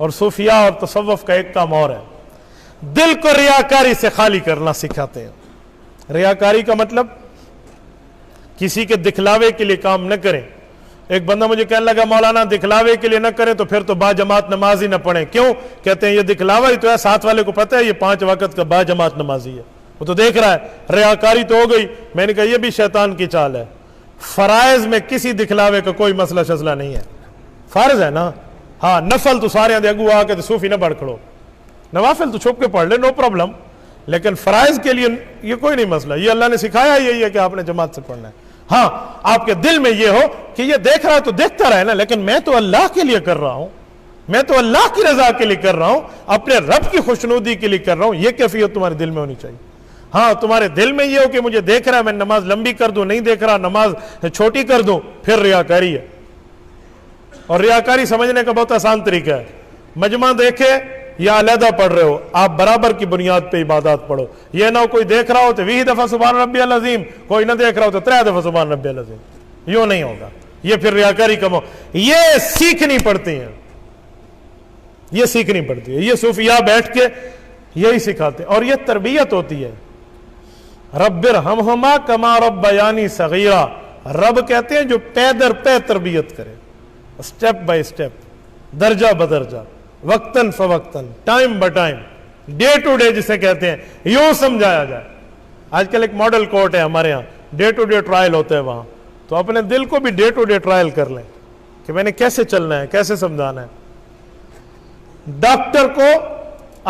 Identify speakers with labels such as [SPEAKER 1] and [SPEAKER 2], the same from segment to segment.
[SPEAKER 1] اور صوفیاء اور تصوف کا ایک کام اور ہے، دل کو ریاکاری سے خالی کرنا سکھاتے ہیں۔ ریاکاری کا مطلب کسی کے دکھلاوے کے لیے کام نہ کریں۔ ایک بندہ مجھے کہنے لگا مولانا دکھلاوے کے لیے نہ کریں تو پھر تو با جماعت نماز ہی نہ پڑھیں، کیوں؟ کہتے ہیں یہ دکھلاوا ہی تو ہے، ساتھ والے کو پتہ ہے یہ 5 وقت کا با جماعت نمازی ہے، وہ تو دیکھ رہا ہے، ریاکاری تو ہو گئی۔ میں نے کہا یہ بھی شیطان کی چال ہے، فرائض میں کسی دکھلاوے کا کوئی مسئلہ شسلہ نہیں ہے، فرض ہے نا، ہاں نفل تو سارے دے اگو آ کے تو صوفی نہ بڑھ کھڑو، نوافل تو چھپ کے پڑھ لے، نو پرابلم، لیکن فرائض کے لیے یہ کوئی نہیں مسئلہ، یہ اللہ نے سکھایا یہی ہے کہ آپ نے جماعت سے پڑھنا ہے۔ ہاں آپ کے دل میں یہ ہو کہ یہ دیکھ رہا ہے تو دیکھتا رہے نا، لیکن میں تو اللہ کے لیے کر رہا ہوں، میں تو اللہ کی رضا کے لیے کر رہا ہوں، اپنے رب کی خوشنودی کے لیے کر رہا ہوں، یہ کیفیت تمہارے دل میں ہونی چاہیے۔ ہاں تمہارے دل میں یہ ہو کہ مجھے دیکھ رہا ہے میں نماز لمبی کر دوں، نہیں دیکھ رہا نماز چھوٹی کر دوں، پھر ریاکاری ہے۔ اور ریاکاری سمجھنے کا بہت آسان طریقہ ہے، مجمع دیکھے یا علیحدہ پڑھ رہے ہو، آپ برابر کی بنیاد پہ عبادات پڑھو، یہ نہ ہو کوئی دیکھ رہا ہو تو 20 دفعہ سبحان ربی العظیم، کوئی نہ دیکھ رہا ہو تو 3 دفعہ سبحان ربی العظیم، یوں نہیں ہوگا، یہ پھر ریاکاری کم ہو۔ یہ سیکھنی پڑتی ہیں، یہ سیکھنی پڑتی ہے، یہ صوفیاء بیٹھ کے یہی سکھاتے ہیں، اور یہ تربیت ہوتی ہے۔ رب ارحمہما کما ربیانی صغیرا، رب کہتے ہیں جو پے در پے تربیت کرے، سٹیپ بائی سٹیپ، درجہ بدرجہ، وقتاً فوقتاً، ٹائم با ٹائم، ڈے ٹو ڈے جسے کہتے ہیں، یوں سمجھایا جائے۔ آج کل ایک ماڈل کورٹ ہے ہمارے ہاں، ڈے ٹو ڈے ٹرائل ہوتے ہیں وہاں، تو اپنے دل کو بھی ڈے ٹو ڈے ٹرائل کر لیں کہ میں نے کیسے چلنا ہے، کیسے سمجھانا ہے۔ ڈاکٹر کو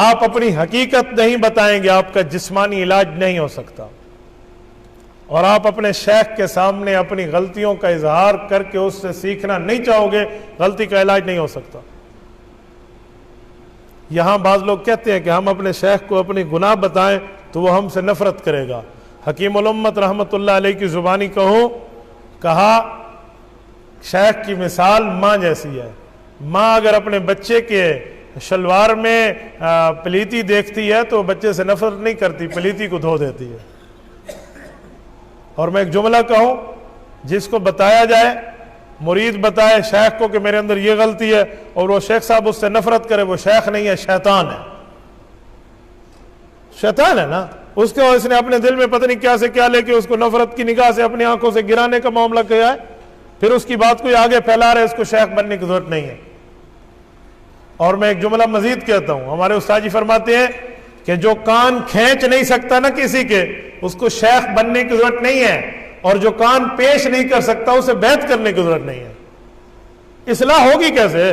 [SPEAKER 1] آپ اپنی حقیقت نہیں بتائیں گے، آپ کا جسمانی علاج نہیں ہو سکتا، اور آپ اپنے شیخ کے سامنے اپنی غلطیوں کا اظہار کر کے اس سے سیکھنا نہیں چاہو گے، غلطی کا علاج نہیں ہو سکتا۔ یہاں بعض لوگ کہتے ہیں کہ ہم اپنے شیخ کو اپنی گناہ بتائیں تو وہ ہم سے نفرت کرے گا۔ حکیم الامت رحمت اللہ علیہ کی زبانی کہا شیخ کی مثال ماں جیسی ہے، ماں اگر اپنے بچے کے شلوار میں پلیتی دیکھتی ہے تو بچے سے نفرت نہیں کرتی، پلیتی کو دھو دیتی ہے۔ اور میں ایک جملہ کہوں، جس کو بتایا جائے، مرید بتائے شیخ کو کہ میرے اندر یہ غلطی ہے، اور وہ شیخ صاحب اس سے نفرت کرے، وہ شیخ نہیں ہے، شیطان ہے۔ شیطان ہے نا، اس نے اپنے دل میں پتہ نہیں کیا سے کیا لے کے اس کو نفرت کی نگاہ سے اپنی آنکھوں سے گرانے کا معاملہ کیا ہے، پھر اس کی بات کو آگے پھیلا رہے، اس کو شیخ بننے کی ضرورت نہیں ہے۔ اور میں ایک جملہ مزید کہتا ہوں، ہمارے استاد جی فرماتے ہیں کہ جو کان کھینچ نہیں سکتا نا کسی کے، اس کو شیخ بننے کی ضرورت نہیں ہے، اور جو کان پیش نہیں کر سکتا اسے بیعت کرنے کی ضرورت نہیں ہے۔ اصلاح ہوگی کیسے؟